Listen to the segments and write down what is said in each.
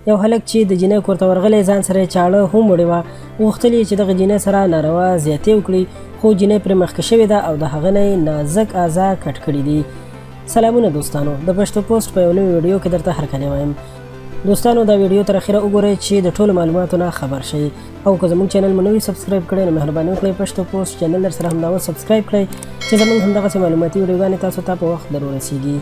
یو هلک چې د جینۍ کور ته ورغلی ځان سره یې چاړه هم وړې وه غوښتل یې چې دغه جینۍ سره ناروا زیاتې وکړي خو جینۍ پرې مخکې شوې ده او د هغه نه یې نازک اعضا کټ کړي دي. سلامونه دوستانو، د پښتو پوسټ په یو نوې ویډیو کې درته هرکلی وایم. دوستانو دا ویډیو تر اخره وګورئ چې د ټولو معلوماتو نه خبر شئ او که زموږ چینل مو نوي سبسکرایب کړئ نو مهرباني وکړئ پښتو پوسټ چینل در سره همداوس سبسکرایب کړئ چې زموږ همدغسې معلوماتي ویډیوګانې تاسو ته په وخت در ورسیږي.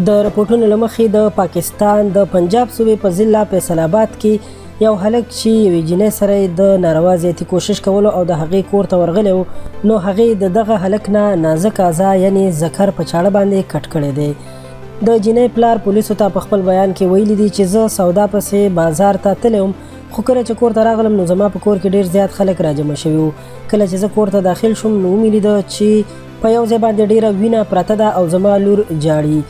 د رپورټونو له مخې د پاکستان د پنجاب صوبې په ضلع فیصل آباد کې یو هلک چې یوې جینۍ سره د ناروا زیاتي کوشش کولو او د هغې کور ته ورغلی و نو هغې د دغه هلک نه نازک اعضا یعنې ذکر په چاړه باندې کټ کړی دی. د جینۍ پلار پولیسو ته په خپل بیان کې ویلي دي چې زه سودا پسې بازار ته تللی وم خو کله چې کور ته راغلم نو زما په کور کې ډېر زیات خلک راجمع شوي وو. کله چې زه کور ته داخل شوم نو ومې لیده چې په یو ځای باندې ډېره وینه پرته ده او زما لور جاړي.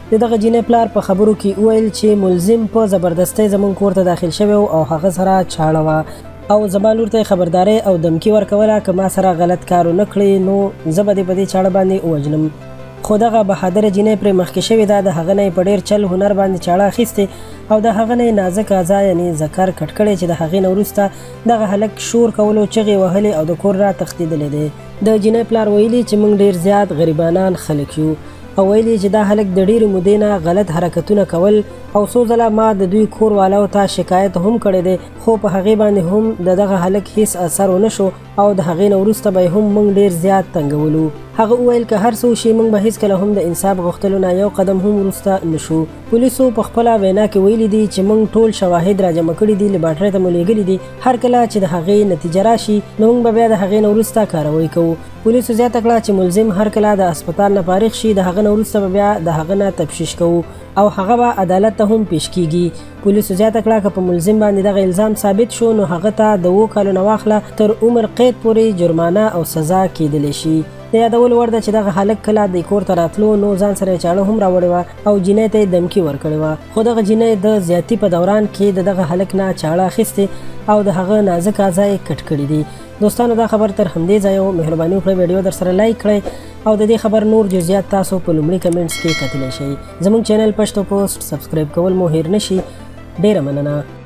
د دغه جینۍ پلار په خبرو کې وویل چې ملزم په زبردستۍ زموږ کور ته داخل شوی او هغه سره چاړه وه او زما لور ته یې خبرداری او دمکي ورکوله که ما سره غلط کار ونه کړې نو زه به دې په دې چاړه باندې ووژنم. خو دغه بهادره جینۍ پرې مخکې شوې ده، د هغه نه یې په ډېر چل هنر باندې چاړه اخیستې او د هغه نه یې نازک اعضا یعنې ذکر کټ کړی چې د هغې نه وروسته دغه هلک شور کولو چغې وهلې او د کور را تښتېدلی دی. د جینۍ پلار ویلي چې موږ ډېر زیات غریبانان خلک یو او ویلي چې دا هلک د ډېرې مودې نه غلط حرکتونه کول او څو ځله ما د دوی کور والاو ته شکایت هم کړی دی خو په هغې باندې هم د دغه هلک هیڅ اثر ونه شو او د هغې نه وروسته به یې هم موږ ډېر زیات تنګولو. هغه وویل که هر څه وشي موږ به هیڅکله هم د انصاف غوښتلو نه یو قدم هم وروسته نه شو. پولیسو په خپله وینا کې ویلي دي چې موږ ټول شواهد راجمع کړي دي، لیبارټرۍ ته مو لیږلي دي، هر کله چې د هغې نتیجه راشي نو موږ به بیا د هغې نه وروسته کاروی کوو. پولیسو زیاته کړه چې ملزم هر کله د هسپتال نه فارغ شي د هغه نه وروسته به بیا د هغه نه تفتیش کوو او هغه به عدالت ته هم پیش کیږي. پولیسو زیاته کړه که په ملزم باندې دغه الزام ثابت شو نو هغه ته د 7 کالو نه واخله تر عمر قید پورې جرمانه او سزا کیدلی شي. د یادولو وړ ده چې دغه هلک کله د کور ته راتلو نو ځان سره یې چاړه هم راوړې وه او جینۍ ته یې دمکي ورکړې وه خو دغه جینۍ د زیاتي په دوران کې د دغه هلک نه چاړه اخیستې او د هغه نازک اعضا یې کټ کړي دي. دوستانو دا خبر تر همدې ځایه مهرباني وکړئ ویډیو در سره لایک کړئ او د دې خبر نور جزئیات تاسو په لومړي کمنټس کې کتلی شئ. زموږ چینل پښتو پوسټ سبسکرایب کول مو هیر نشي. ډیره مننه.